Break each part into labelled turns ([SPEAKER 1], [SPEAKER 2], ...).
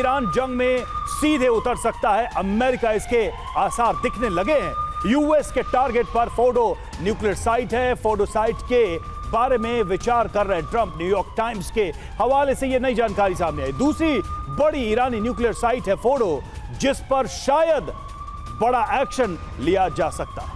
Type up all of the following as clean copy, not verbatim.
[SPEAKER 1] Iran जंग में सीधे उतर सकता है। अमेरिका इसके आसार दिखने लगे हैं। यूएस के टारगेट पर फोर्डो न्यूक्लियर साइट है। फोर्डो साइट के बारे में विचार कर रहे हैं ट्रंप। न्यूयॉर्क टाइम्स के हवाले से यह नई जानकारी सामने आई। दूसरी बड़ी ईरानी न्यूक्लियर साइट है फोर्डो, जिस पर शायद बड़ा एक्शन लिया जा सकता है।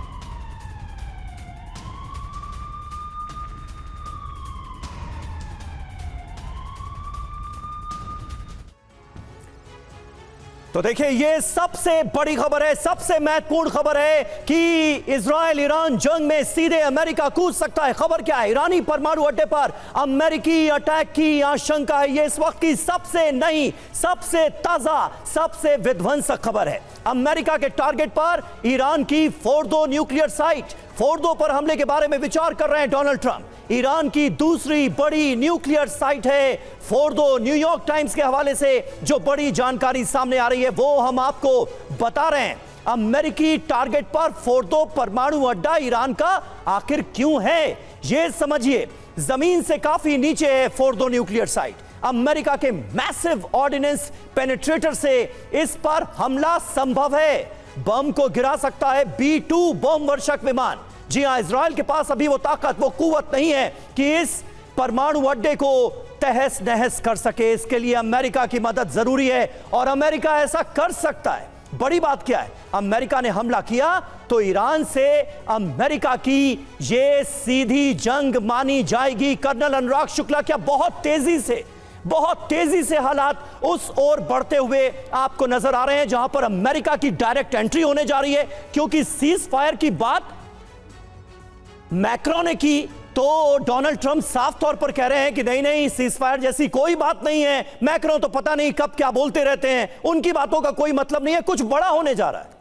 [SPEAKER 2] तो देखिए, ये सबसे बड़ी खबर है, सबसे महत्वपूर्ण खबर है कि इजराइल ईरान जंग में सीधे अमेरिका कूद सकता है। खबर क्या है? ईरानी परमाणु अड्डे पर अमेरिकी अटैक की आशंका है। यह इस वक्त की सबसे नई, सबसे ताजा, सबसे विध्वंसक खबर है। अमेरिका के टारगेट पर ईरान की फोर्डो न्यूक्लियर साइट, फोर्डो पर हमले के बारे में विचार कर रहे हैं डोनाल्ड ट्रंप। ईरान की दूसरी बड़ी न्यूक्लियर साइट है फोर्डो। न्यूयॉर्क टाइम्स के हवाले से जो बड़ी जानकारी सामने आ रही है वो हम आपको बता रहे हैं। अमेरिकी टारगेट पर फोर्डो परमाणु अड्डा ईरान का आखिर क्यों है, यह समझिए। जमीन से काफी नीचे है फोर्डो न्यूक्लियर साइट। अमेरिका के मैसिव ऑर्डिनेंस पेनिट्रेटर से इस पर हमला संभव है। बम को गिरा सकता है B-2 बम वर्षक विमान। जी हां, इजराइल के पास अभी वो ताकत, वो कुव्वत नहीं है कि इस परमाणु अड्डे को तहस नहस कर सके। इसके लिए अमेरिका की मदद जरूरी है और अमेरिका ऐसा कर सकता है। बड़ी बात क्या है? अमेरिका ने हमला किया तो ईरान से अमेरिका की ये सीधी जंग मानी जाएगी। कर्नल अनुराग शुक्ला क्या बहुत तेजी से हालात उस ओर बढ़ते हुए आपको नजर आ रहे हैं जहां पर अमेरिका की डायरेक्ट एंट्री होने जा रही है, क्योंकि सीज फायर की बात मैक्रो ने की तो डोनाल्ड ट्रंप साफ तौर पर कह रहे हैं कि नहीं, सीज फायर जैसी कोई बात नहीं है। मैक्रो तो पता नहीं कब क्या बोलते रहते हैं, उनकी बातों का कोई मतलब नहीं है, कुछ बड़ा होने जा रहा है।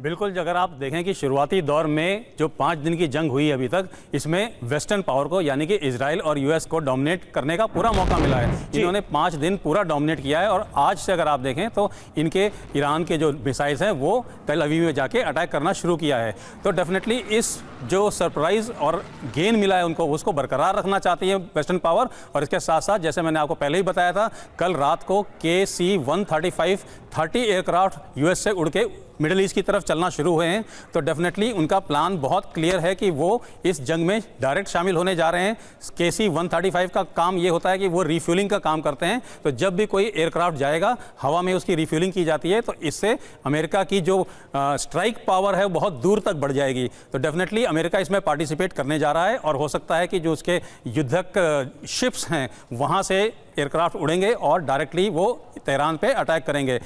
[SPEAKER 3] बिल्कुल, अगर आप देखें कि शुरुआती दौर में जो 5 दिन की जंग हुई अभी तक, इसमें वेस्टर्न पावर को यानी कि इजराइल और यूएस को डोमिनेट करने का पूरा मौका मिला है। इन्होंने 5 दिन पूरा डोमिनेट किया है और आज से अगर आप देखें तो इनके ईरान के जो मिसाइल्स हैं वो तेल अवीव में जाके अटैक करना शुरू किया है। तो डेफिनेटली इस जो सरप्राइज और गेन मिला है उनको, उसको बरकरार रखना चाहती है वेस्टर्न पावर। और इसके साथ साथ जैसे मैंने आपको पहले ही बताया था, कल रात को KC-135 30 एयरक्राफ्ट यूएस से उड़ के मिडिल ईस्ट की तरफ चलना शुरू हुए हैं। तो डेफिनेटली उनका प्लान बहुत क्लियर है कि वो इस जंग में डायरेक्ट शामिल होने जा रहे हैं। KC-135 का काम ये होता है कि वो रिफ्यूलिंग का काम करते हैं। तो जब भी कोई एयरक्राफ्ट जाएगा, हवा में उसकी रिफ्यूलिंग की जाती है, तो इससे अमेरिका की जो स्ट्राइक पावर है बहुत दूर तक बढ़ जाएगी। तो डेफिनेटली अमेरिका इसमें पार्टिसिपेट करने जा रहा है और हो सकता है कि जो उसके युद्धक शिप्स हैं वहाँ से एयरक्राफ्ट उड़ेंगे और डायरेक्टली वो तेहरान पे अटैक करेंगे।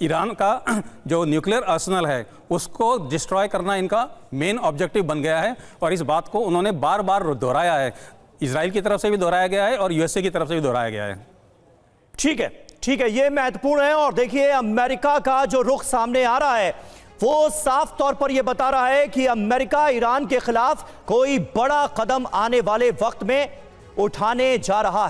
[SPEAKER 3] ईरान का जो न्यूक्लियर आर्सेनल है उसको डिस्ट्रॉय करना इनका मेन ऑब्जेक्टिव बन गया है और इस बात को उन्होंने बार बार दोहराया है। इजराइल की तरफ से भी दोहराया गया है और यूएसए की तरफ से भी दोहराया गया है।
[SPEAKER 2] ठीक है, ये महत्वपूर्ण है। और देखिए, अमेरिका का जो रुख सामने आ रहा है वो साफ तौर पर यह बता रहा है कि अमेरिका ईरान के खिलाफ कोई बड़ा कदम आने वाले वक्त में उठाने जा रहा है।